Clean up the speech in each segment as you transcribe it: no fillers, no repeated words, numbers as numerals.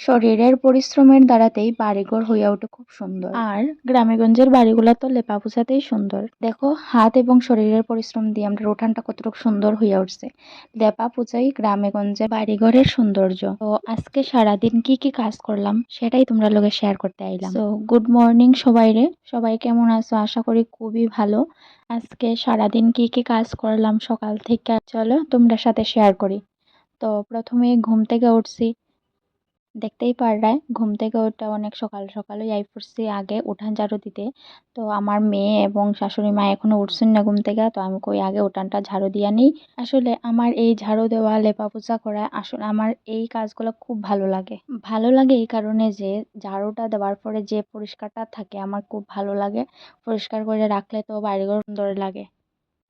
শরীরের পরিশ্রমের দ্বারাতেই বাড়িঘর হইয়া ওঠে খুব সুন্দর। আর গ্রামেগঞ্জের বাড়িগুলা তো লেপা পোছাতেই সুন্দর। দেখো হাত এবং শরীরের পরিশ্রম দিয়ে আমরা উঠানটা কতটুকু সুন্দর হইয়া উঠছে। লেপা পোছাই গ্রামেগঞ্জে বাড়িঘরের সৌন্দর্য। তো আজকে সারাদিন কি কি কাজ করলাম সেটাই তোমরা লগে শেয়ার করতে আইলাম। তো গুড মর্নিং সবাইরে, সবাই কেমন আছো? আশা করি খুবই ভালো। আজকে সারাদিন কি কি কাজ করলাম সকাল থেকে চলো তোমরা সাথে শেয়ার করি। তো প্রথমে ঘুম থেকে উঠছি, দেখতেই পাররায় ঘুম থেকে ওঠা অনেক সকাল সকালই আই পড়ছি আগে উঠান ঝাড়ু দিতে। তো আমার মেয়ে এবং শাশুড়ি মা এখনো উঠছেন না ঘুম থেকে, তো আমি কই আগে উঠানটা ঝাড়ু দিয়া নিই। আসলে আমার এই ঝাড়ু দেওয়া লেপা পোছা করা আসলে আমার এই কাজগুলো খুব ভালো লাগে। ভালো লাগে এই কারণে যে ঝাড়ুটা দেওয়ার পরে যে পরিষ্কারটা থাকে আমার খুব ভালো লাগে। পরিষ্কার করে রাখলে তো বাড়িঘর সুন্দর লাগে।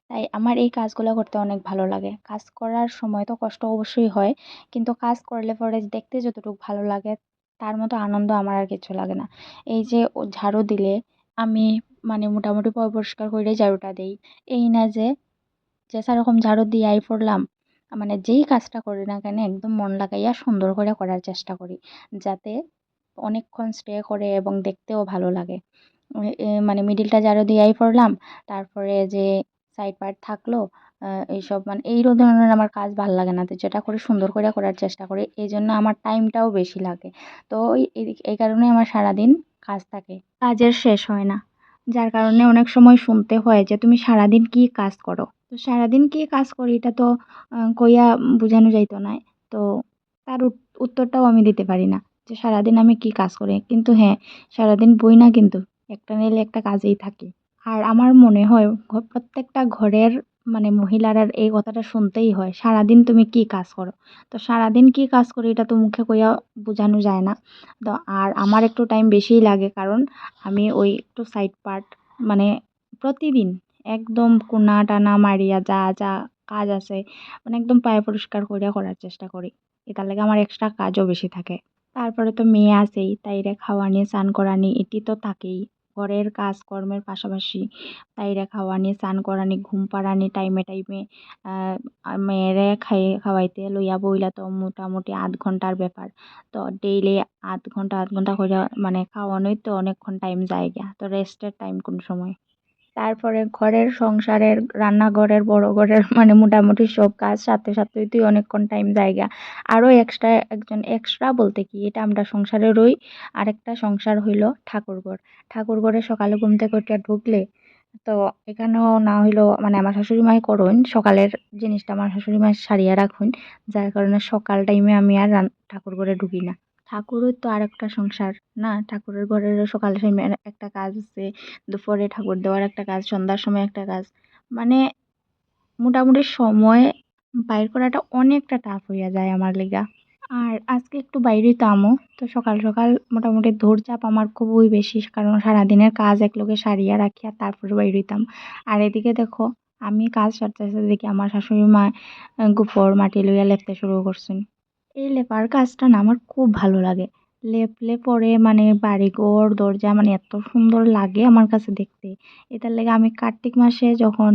তাই আমার এই কাজগুলো করতে অনেক ভালো লাগে। কাজ করার সময় তো কষ্ট অবশ্যই হয়, কিন্তু কাজ করলে পরে দেখতে যতটুকু ভালো লাগে তার মতো আনন্দ আমার আর কিছু লাগে না। এই যে ঝাড়ু দিলে আমি মানে মোটামুটি পরিষ্কার করে ঝাড়ুটা দেই। এই না যে যে সেরকম ঝাড়ু দিয়ে আই পড়লাম, মানে যেই কাজটা করি না কেন একদম মন লাগাইয়া সুন্দর করে করার চেষ্টা করি, যাতে অনেকক্ষণ স্টে করে এবং দেখতেও ভালো লাগে। মানে মিডিলটা ঝাড়ু দিয়াই পড়লাম, তারপরে যে সাইড পার্ট থাকলো এইসব মানে এই ধরনের আমার কাজ ভাল লাগে না। তো যেটা করি সুন্দর করে করার চেষ্টা করি, এই জন্য আমার টাইমটাও বেশি লাগে। তো এই কারণে আমার সারাদিন কাজ থাকে, কাজের শেষ হয় না। যার কারণে অনেক সময় শুনতে হয় যে তুমি সারাদিন কি কাজ করো। তো সারাদিন কি কাজ করি এটা তো কইয়া বোঝানো যাইতো না। তো তার উত্তরটাও আমি দিতে পারি না যে সারাদিন আমি কি কাজ করি। কিন্তু হ্যাঁ, সারাদিন বই না, কিন্তু একটা নাইলে একটা কাজেই থাকি। আর আমার মনে হয় প্রত্যেকটা ঘরের মানে মহিলারা এই কথাটা শুনতেই হয়, সারাদিন তুমি কি কাজ করো। তো সারাদিন কি কাজ করি এটা তো মুখে কইয়া বোঝানো যায় না। তো আর আমার একটু টাইম বেশিই লাগে, কারণ আমি ওই একটু সাইড পার্ট মানে প্রতিদিন একদম কোনা টানা মারিয়া যা যা কাজ আছে মানে একদম পায়ে পরিষ্কার করিয়া করার চেষ্টা করি। এটার লাগে আমার এক্সট্রা কাজও বেশি থাকে। তারপরে তো মেয়ে আছেই, তাইরে খাওয়ানি স্নান করানি এটি তো থাকেই ঘরের কাজকর্মের পাশাপাশি। তাইরে খাওয়ানি স্নান করানি ঘুম পাড়ানি টাইমে টাইমে মেয়েরে খাওয়াইতে লইয়া বইলা তো মোটামুটি আধ ঘন্টার ব্যাপার। তো ডেইলি আধ ঘন্টা করে মানে খাওয়ানোই তো অনেকক্ষণ টাইম যায় গিয়া, তো রেস্টের টাইম কোন সময়। তারপরে ঘরের সংসারের রান্নাঘরের বড় ঘরের মানে মোটামুটি সব কাজ সাথে সাথেই তুই অনেকক্ষণ টাইম জায়গা। আরও এক্সট্রা একজন এক্সট্রা বলতে কি এটা আমরা সংসারেরই আরেকটা সংসার হইল ঠাকুরঘর। ঠাকুরঘরে সকালে ঘুম থেকে উঠে ঢুকলে তো এখানেও না হইলেও মানে আমার শাশুড়ি মাই করুন সকালের জিনিসটা, আমার শাশুড়ি মা সারিয়া রাখুন। যার কারণে সকাল টাইমে আমি আর ঠাকুর ঘরে ঢুকি না। ঠাকুরও তো আরেকটা সংসার না, ঠাকুরের ঘরেরও সকাল টাইমে একটা কাজ আছে, দুপুরে ঠাকুর দেওয়ার একটা কাজ, সন্ধ্যার সময় একটা কাজ। মানে মোটামুটি সময় বাইর করাটা অনেকটা টাফ হইয়া যায় আমার লিগা। আর আজকে একটু বাইরে হইতামও, তো সকাল সকাল মোটামুটি দৌড়চাপ আমার খুবই বেশি, কারণ সারাদিনের কাজ একলগে সারিয়া রাখি আর তারপরে বাইর হইতাম। আর এদিকে দেখো আমি কাজ সারতে সারতে দেখি আমার শাশুড়ি মা গোবর মাটি লইয়া লেপতে শুরু করছেন। এই লেপার কাজটা না আমার খুব ভালো লাগে। লেপলে পরে মানে বাড়িঘর দরজা মানে এত সুন্দর লাগে আমার কাছে দেখতে। এটার লেগে আমি কার্তিক মাসে যখন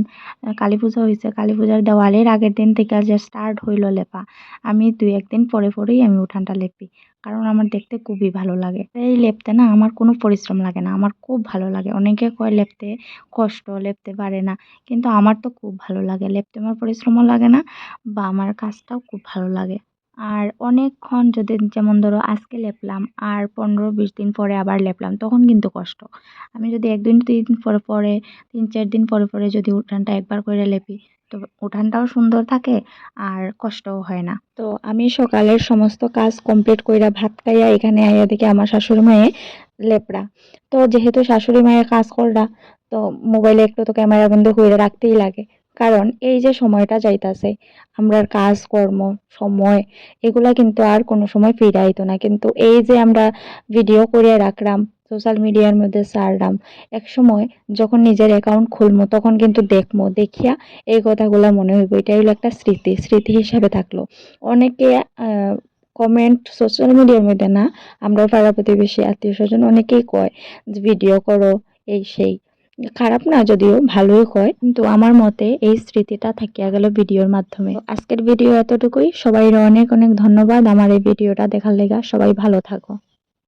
কালী পূজা হয়েছে, কালী পূজার দেওয়ালের আগের দিন থেকে যে স্টার্ট হইলো লেপা, আমি 2-1 দিন পরে পরেই আমি উঠানটা লেপি, কারণ আমার দেখতে খুবই ভালো লাগে। এই লেপতে না আমার কোনো পরিশ্রম লাগে না, আমার খুব ভালো লাগে। অনেকে কয় লেপতে কষ্ট, লেপতে পারে না, কিন্তু আমার তো খুব ভালো লাগে লেপতে, আমার পরিশ্রমও লাগে না বা আমার কাজটাও খুব ভালো লাগে। আর অনেকক্ষণ যদি যেমন ধরো আজকে লেপলাম আর 15-20 দিন পরে আবার লেপলাম তখন কিন্তু কষ্ট। আমি যদি 1-2 দিন পরে পরে 3-4 দিন পরে পরে যদি উঠানটা একবার করে লেপি, তো উঠানটাও সুন্দর থাকে আর কষ্টও হয় না। তো আমি সকালের সমস্ত কাজ কমপ্লিট কইরা ভাত খাইয়া এখানে আইয়া দেখি আমার শাশুড়ি মায়ে লেপড়া। তো যেহেতু শাশুড়ি মায়ের কাজ করলা, তো মোবাইলে একটু তো ক্যামেরা বন্ধ করে রাখতেই লাগে, কারণ এই যে সময়টা যাইতাছে আমরার কাজকর্ম সময় এগুলা কিন্তু আর কোনো সময় ফিরে আইতো না, কিন্তু এই যে আমরা ভিডিও করে রাখলাম সোশ্যাল মিডিয়ার মধ্যে ছাড়লাম, এক সময় যখন নিজের অ্যাকাউন্ট খুলবো তখন কিন্তু দেখবো, দেখিয়া এই কথাগুলা মনে হইব, এটাই হলো একটা স্মৃতি, স্মৃতি হিসাবে থাকলো। অনেকে কমেন্ট সোশ্যাল মিডিয়ার মধ্যে না, আমরা পাড়া প্রতিবেশী আত্মীয় স্বজন অনেকেই কয় যে ভিডিও করো এই সেই, খারাপ না, যদিও ভালোই হয়, কিন্তু আমার মতে এই স্মৃতিটা থাকিয়া গেল ভিডিওর মাধ্যমে। তো আজকের ভিডিও এতটুকুই। সবাই অনেক অনেক ধন্যবাদ আমার এই ভিডিওটা দেখার লেগা। সবাই ভালো থাকো।